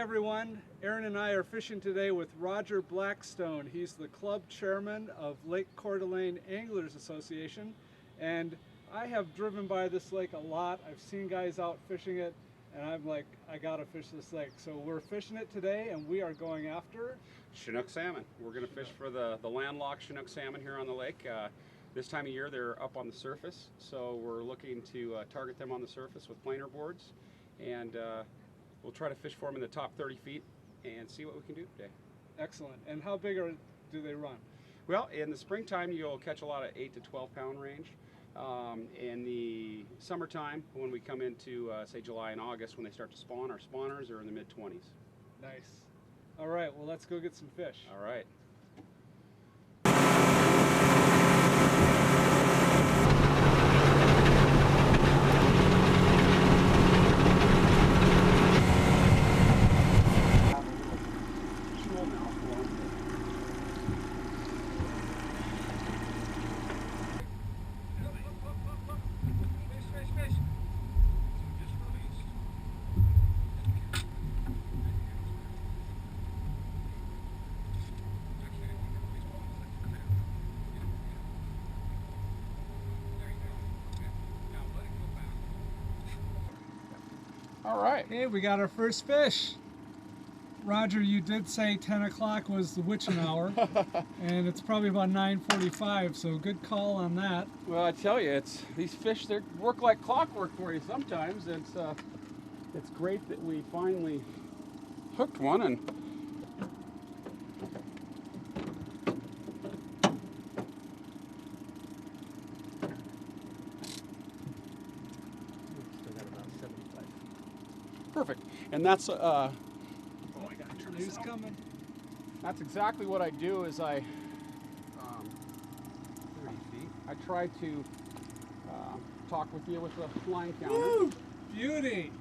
everyone, Aaron and I are fishing today with Roger Blackstone. He's the club chairman of Lake Coeur D'Alene Anglers Association, and I have driven by this lake a lot. I've seen guys out fishing it, and I'm like, I gotta fish this lake. So we're fishing it today, and we are going after Chinook salmon. We're going to fish for the landlocked Chinook salmon here on the lake. This time of year they're up on the surface, so we're looking to target them on the surface with planer boards, and we'll try to fish for them in the top 30 feet and see what we can do today. Excellent. And how big do they run? Well, in the springtime you'll catch a lot of 8 to 12 pound range. In the summertime, when we come into say July and August, when they start to spawn, our spawners are in the mid-20s. Nice. All right, well, let's go get some fish. All right. All right. Hey, we got our first fish. Roger, you did say 10 o'clock was the witching hour, and it's probably about 9:45, so good call on that. Well, I tell you, these fish, they work like clockwork for you sometimes. It's great that we finally hooked one, and perfect. And that's oh my God, turn this out. Coming. That's exactly what I do. Is I 30 feet. I try to talk with you with the line counter. Woo! Beauty.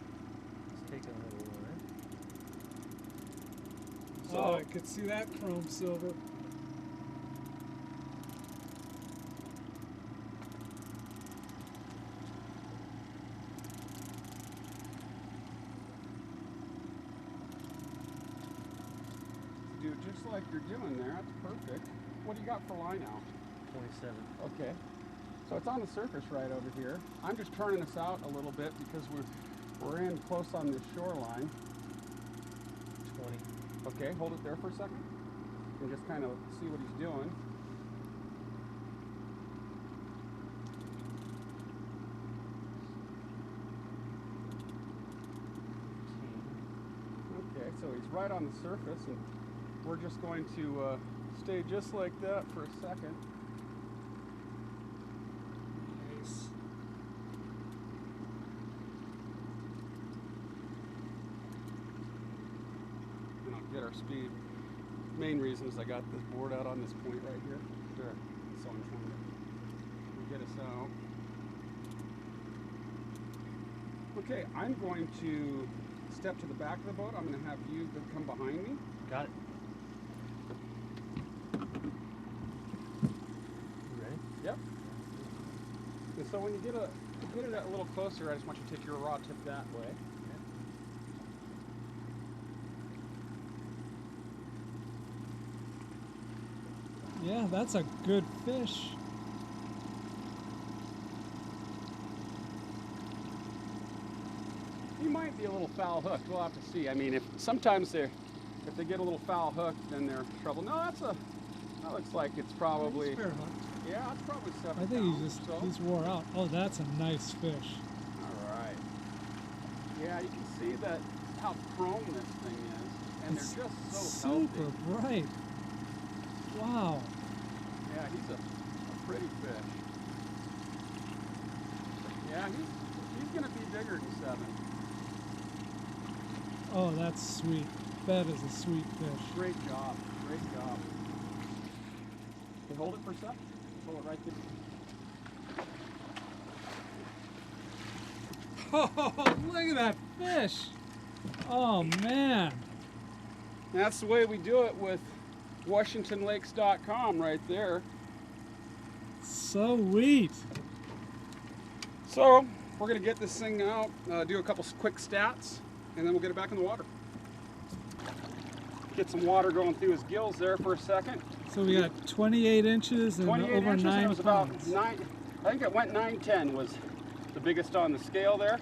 Let's take a little line. Oh, I could see that chrome silver. Do just like you're doing there. That's perfect. What do you got for line now? 27. Okay. So it's on the surface right over here. I'm just turning this out a little bit because we're in close on this shoreline. 20. Okay, hold it there for a second and just kind of see what he's doing. Okay, so he's right on the surface, and we're just going to stay just like that for a second. Nice. And I'll get our speed. Main reason is I got this board out on this point right here. Sure. So I'm trying to get us out. Okay, I'm going to step to the back of the boat. I'm going to have you come behind me. Got it. You ready? Yep. And so when you get it a little closer, I just want you to take your rod tip that way. Yeah, that's a good fish. He might be a little foul hooked. We'll have to see. I mean, if they get a little foul hooked, then they're in trouble. No, that looks like it's probably. He's fair hooked. Yeah, it's probably 7 I think pounds, he's wore out. Oh, that's a nice fish. All right. Yeah, you can see that how chrome this thing is, and It's they're just so super healthy. bright. Wow. Yeah, he's a pretty fish. Yeah, he's gonna be bigger than 7. Oh, that's sweet. That is a sweet fish. Great job. Great job. Okay, hold it for a sec. Hold it right there. Oh, look at that fish. Oh, man. That's the way we do it with WashingtonLakes.com right there. Sweet. So we're going to get this thing out, do a couple quick stats, and then we'll get it back in the water. Get some water going through his gills there for a second. So we got 28 inches and 28 over inches, 9 and it was pounds. about 9, I think it went 910 was the biggest on the scale there.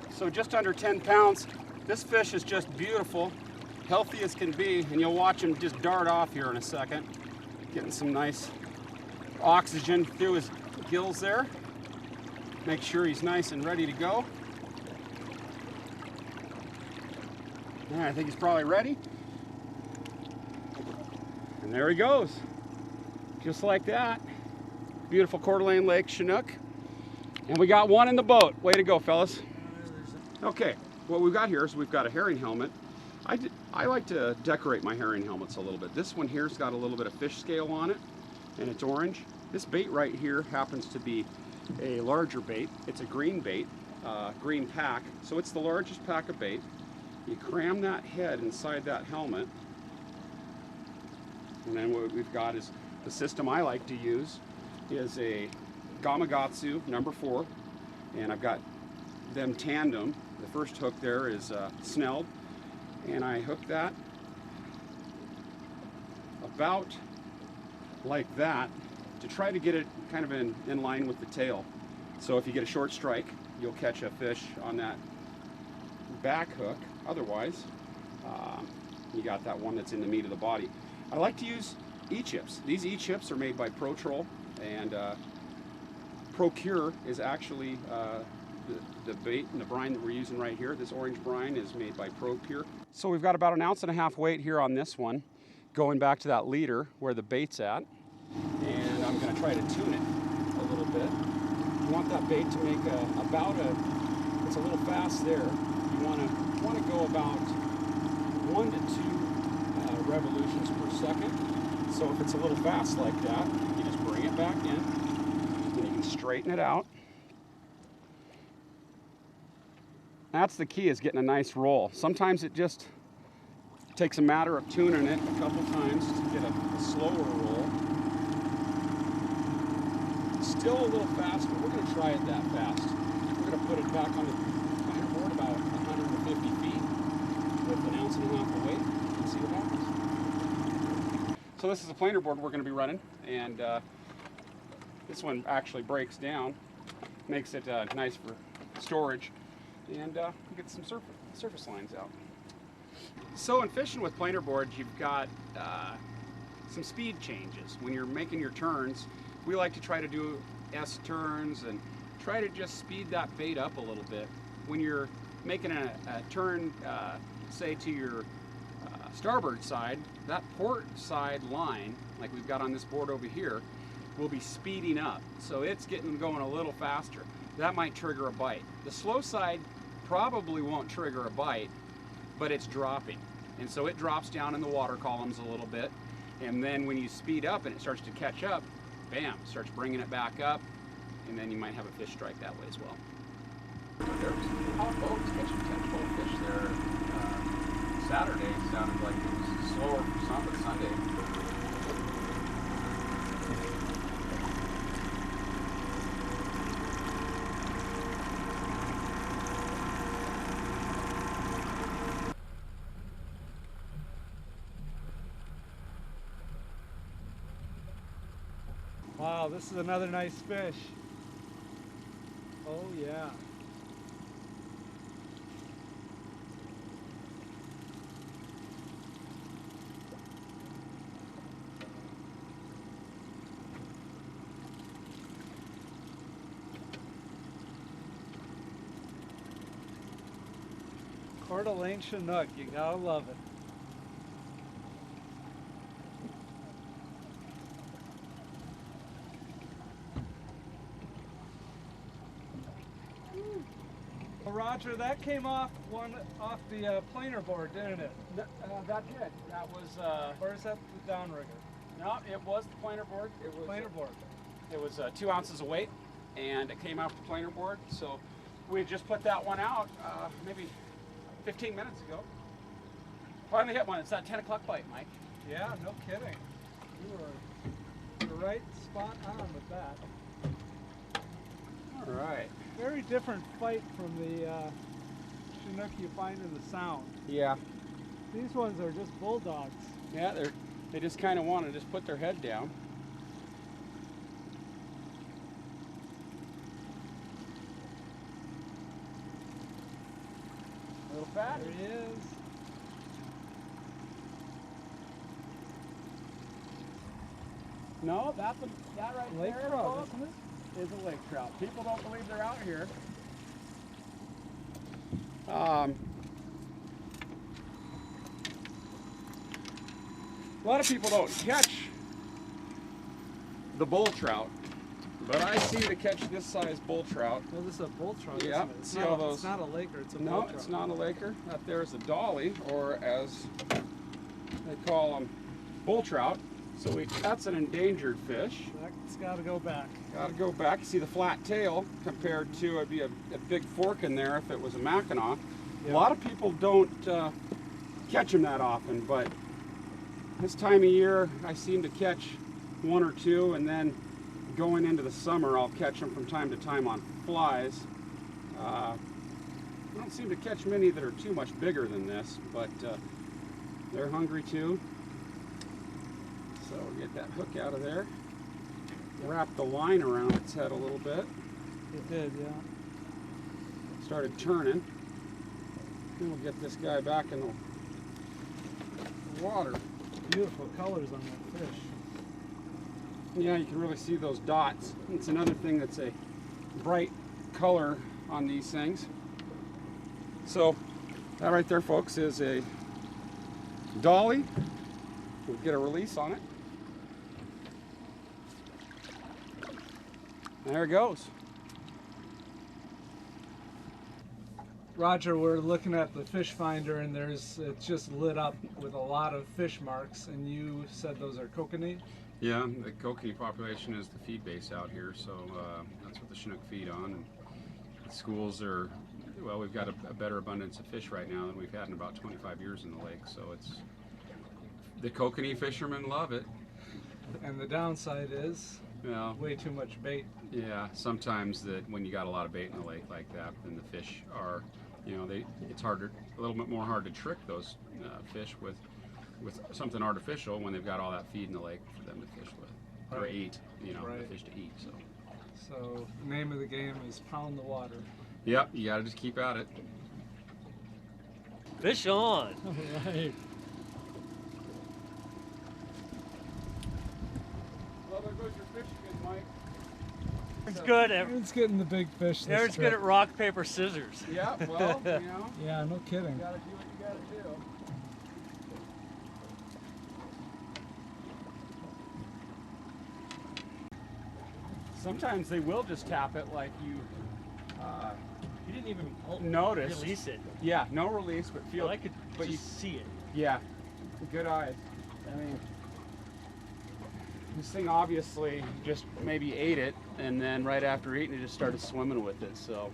So just under 10 pounds. This fish is just beautiful, healthy as can be, and you'll watch him just dart off here in a second. Getting some nice oxygen through his gills there. Make sure he's nice and ready to go. Yeah, I think he's probably ready. And there he goes. Just like that. Beautiful Coeur d'Alene Lake Chinook. And we got one in the boat. Way to go, fellas. Okay, what we've got here is we've got a herring helmet. I like to decorate my herring helmets a little bit. This one here's got a little bit of fish scale on it, and it's orange. This bait right here happens to be a larger bait. It's a green bait, green pack. So it's the largest pack of bait. You cram that head inside that helmet, and then what we've got is the system I like to use is a Gamakatsu number 4, and I've got them tandem. The first hook there is snelled, and I hook that about like that to try to get it kind of in line with the tail. So if you get a short strike, you'll catch a fish on that back hook. Otherwise, you got that one that's in the meat of the body. I like to use E-chips. These E-chips are made by ProTroll, and ProCure is actually the bait and the brine that we're using right here. This orange brine is made by ProCure. So we've got about 1.5 ounces weight here on this one, going back to that leader where the bait's at. And I'm going to try to tune it a little bit. You want that bait to make it's a little fast there. You want to go about 1 to 2 revolutions per second. So if it's a little fast like that, you just bring it back in, and you can straighten it out. That's the key, is getting a nice roll. Sometimes it just takes a matter of tuning it a couple times to get a slower roll. Still a little fast, but we're going to try it that fast. We're going to put it back on the planer board about 150 feet with 1.5 ounces of weight and see what happens. So this is a planer board we're going to be running, and this one actually breaks down, makes it nice for storage, and get some surface lines out. So in fishing with planer boards, you've got some speed changes. When you're making your turns, we like to try to do S turns and try to just speed that bait up a little bit. When you're making a turn, say to your starboard side, that port side line, like we've got on this board over here, will be speeding up. So it's getting going a little faster. That might trigger a bite. The slow side probably won't trigger a bite, but it's dropping. And so it drops down in the water columns a little bit. And then when you speed up and it starts to catch up, bam, starts bringing it back up, and then you might have a fish strike that way as well. There was some hot boats catching 10-12 fish there Saturday. Sounded like it was slower for some, but Sunday. Wow, this is another nice fish. Oh yeah. Coeur d'Alene Chinook, you gotta love it. Roger, that came off the planer board, didn't it? That did. That was. Or is that the downrigger? No, it was the planer board. It was Planer board. It was 2 ounces of weight, and it came off the planer board. So we had just put that one out maybe 15 minutes ago. Finally hit one. It's that 10 o'clock bite, Mike. Yeah, no kidding. You were right spot on with that. All right. Very different fight from the Chinook you find in the Sound. Yeah. These ones are just bulldogs. Yeah, they just kind of want to just put their head down. A little fatty. There he is. No, that right Lake there, trout, folks, isn't it? is a lake trout. People don't believe they're out here. A lot of people don't catch the bull trout, but I seem to catch this size bull trout. No, this is a bull trout, Yeah, isn't it? see all those? It's not a laker, it's a bull No, trout. it's not a laker. That there's a dolly, or as they call them, bull trout. So that's an endangered fish. That's got to go back. Got to go back. You see the flat tail compared to, it'd be a big fork in there if it was a Mackinac. Yeah. A lot of people don't catch them that often, but this time of year I seem to catch one or two, and then going into the summer I'll catch them from time to time on flies. I don't seem to catch many that are too much bigger than this, but they're hungry too. So we'll get that hook out of there. Wrap the line around its head a little bit. It did, yeah. Started turning. Then we'll get this guy back in the water. Beautiful colors on that fish. Yeah, you can really see those dots. It's another thing that's a bright color on these things. So that right there, folks, is a dolly. We'll get a release on it. There it goes. Roger, we're looking at the fish finder, and it's just lit up with a lot of fish marks, and you said those are kokanee? Yeah, the kokanee population is the feed base out here, so that's what the Chinook feed on. And the schools are, well, we've got a better abundance of fish right now than we've had in about 25 years in the lake, so it's, the kokanee fishermen love it. And the downside is Well, way too much bait. yeah, sometimes that when you got a lot of bait in the lake like that, then the fish are, you know, it's harder, a little bit more hard to trick those fish with something artificial when they've got all that feed in the lake for them to fish with, or Right. eat, you know, Right. the fish to eat. So name of the game is pound the water. Yep, you gotta just keep at it. Fish on. All right. Well, there goes your fish again, Mike. Aaron's good at Aaron's getting the big fish this Aaron's good trip. at rock, paper, scissors. Yeah, well, you know, Yeah, no kidding. you gotta do what you gotta do. Sometimes they will just tap it like you You didn't even notice. release it. Yeah, no release, but feel. Well, I could but just see it. Yeah, good eyes. I mean, this thing obviously just maybe ate it, and then right after eating it, just started swimming with it. So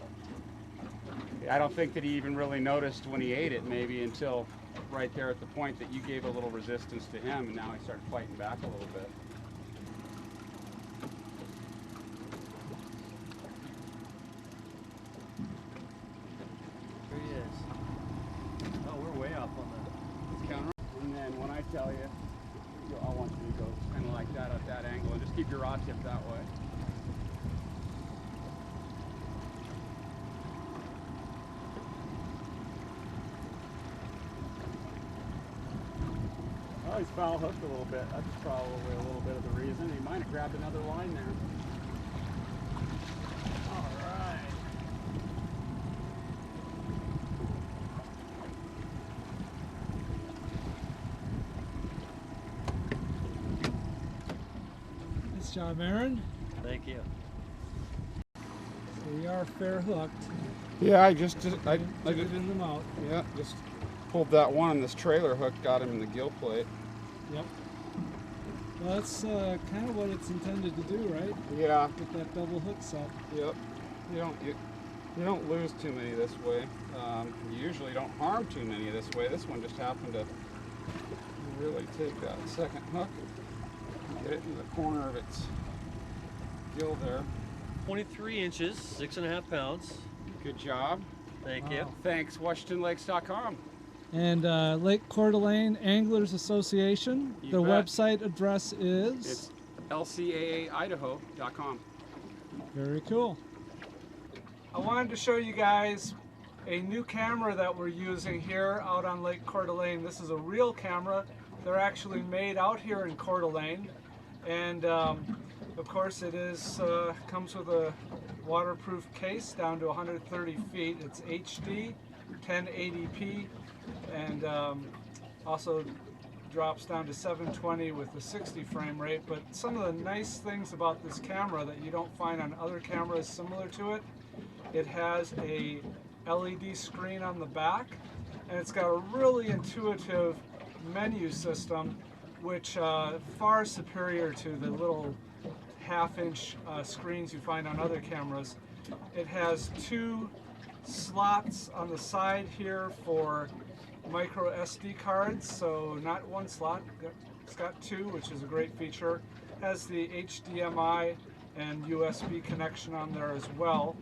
I don't think that he even really noticed when he ate it, maybe until right there at the point that you gave a little resistance to him, and now he started fighting back a little bit. There he is. Oh, we're way off on the Counter. And then when I tell you, I want you to go kind of like that at that angle, and just keep your rod tip that way. Oh, he's foul hooked a little bit. That's probably a little bit of the reason. He might have grabbed another line there. All right. Nice job, Aaron. Thank you. So we are fair hooked. Yeah, I just Did it in the mouth. yeah, just pulled that one, and this trailer hook got him in the gill plate. Yep. Well, that's kind of what it's intended to do, right? Yeah. Get that double hook set. Yep. You don't lose too many this way. You usually don't harm too many this way. This one just happened to really take that second hook and get it in the corner of its gill there. 23 inches, 6.5 pounds. Good job. Thank you. Wow. Thanks, WashingtonLakes.com. And Lake Coeur D'Alene Anglers Association. You The bet. website address is? It's lcaaidaho.com. Very cool. I wanted to show you guys a new camera that we're using here out on Lake Coeur D'Alene. This is a real camera. They're actually made out here in Coeur D'Alene. And of course it is comes with a waterproof case down to 130 feet. It's HD, 1080p, and also drops down to 720 with the 60 frame rate. But some of the nice things about this camera that you don't find on other cameras similar to it, it has a LED screen on the back, and it's got a really intuitive menu system, which far superior to the little half-inch screens you find on other cameras. It has 2 slots on the side here for micro SD cards, so not 1 slot, it's got 2, which is a great feature. Has the HDMI and USB connection on there as well.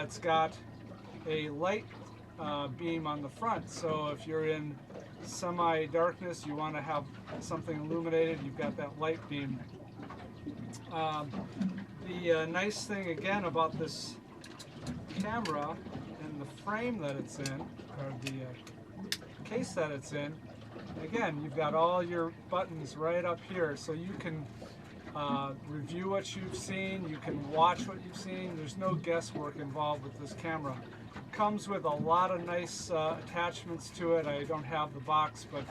It's got a light beam on the front, so if you're in semi-darkness, you want to have something illuminated, you've got that light beam. The nice thing again about this camera and the frame that it's in, or the case that it's in, again, you've got all your buttons right up here, so you can review what you've seen, you can watch what you've seen. There's no guesswork involved with this camera. Comes with a lot of nice attachments to it. I don't have the box, but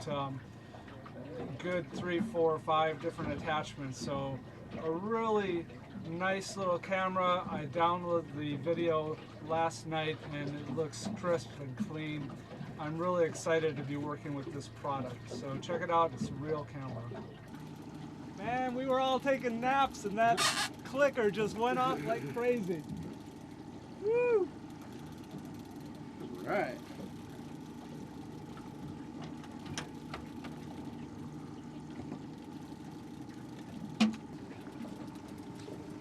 good 3, 4, 5 different attachments. So a really nice little camera. I downloaded the video last night and it looks crisp and clean. I'm really excited to be working with this product. So check it out, it's a real camera. Man, we were all taking naps and that clicker just went off like crazy. Woo! Right.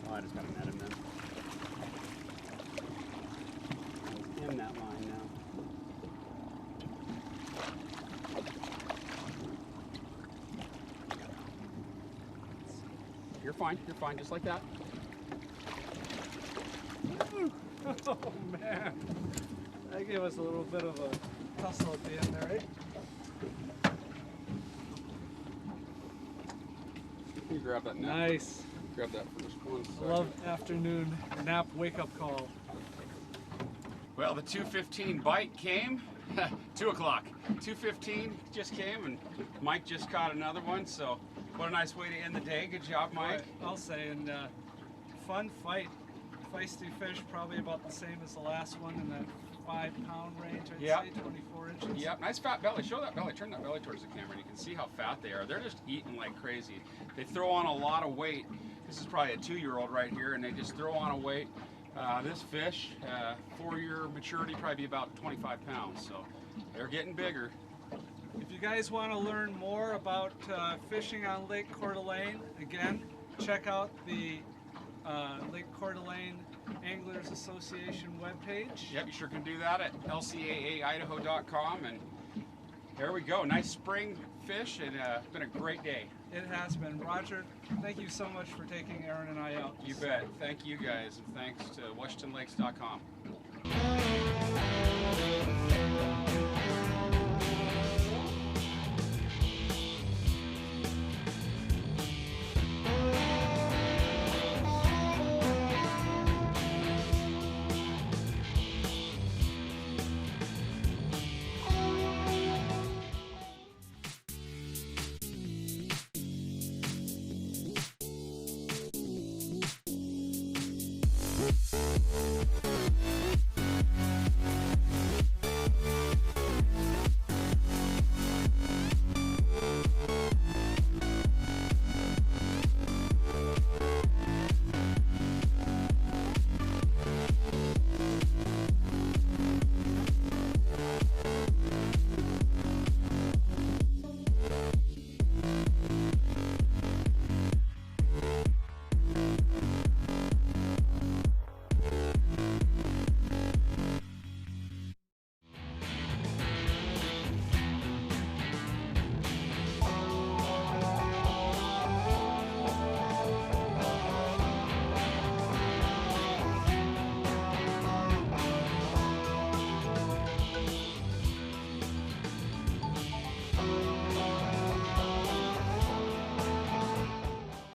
Oh, I just got a net in there. In that line now. You're fine, just like that. Oh man, that gave us a little bit of a tussle at the end there, right? You grab that nap. Nice. Grab that for just 1 second. Love afternoon nap wake-up call. Well, the 2:15 bite came. 2 o'clock. 2:15 just came, and Mike just caught another one. So, what a nice way to end the day. Good job, Mike. I'll say, and fun fight. Feisty fish, probably about the same as the last one in that 5-pound range, I'd say, 24 inches. Yep, nice fat belly. Show that belly. Turn that belly towards the camera, and you can see how fat they are. They're just eating like crazy. They throw on a lot of weight. This is probably a 2-year-old right here, and they just throw on a weight. This fish, 4-year maturity, probably be about 25 pounds. So they're getting bigger. If you guys want to learn more about fishing on Lake Coeur D'Alene, again, check out the Lake Coeur D'Alene Anglers Association webpage. Yep, you sure can do that at lcaaidaho.com. And there we go. Nice spring fish, and it's been a great day. It has been. Roger, thank you so much for taking Aaron and I out. You bet. Thank you guys, and thanks to WashingtonLakes.com.